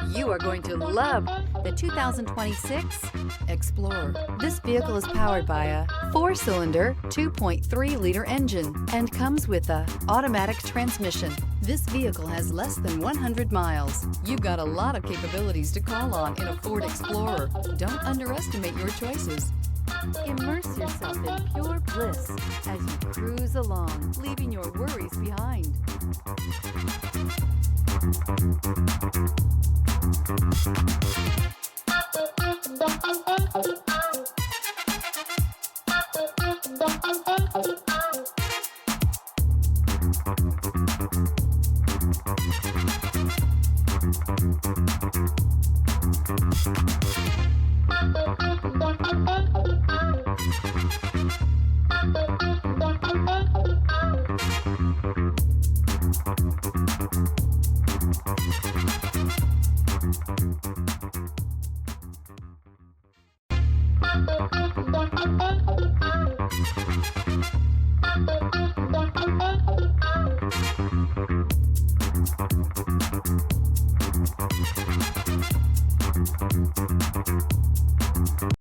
You are going to love the 2026 Explorer. This vehicle is powered by a 4-cylinder, 2.3-liter engine and comes with a automatic transmission. This vehicle has less than 100 miles. You've got a lot of capabilities to call on in a Ford Explorer. Don't underestimate your choices. Immerse yourself in pure bliss as you cruise along, leaving your worries behind.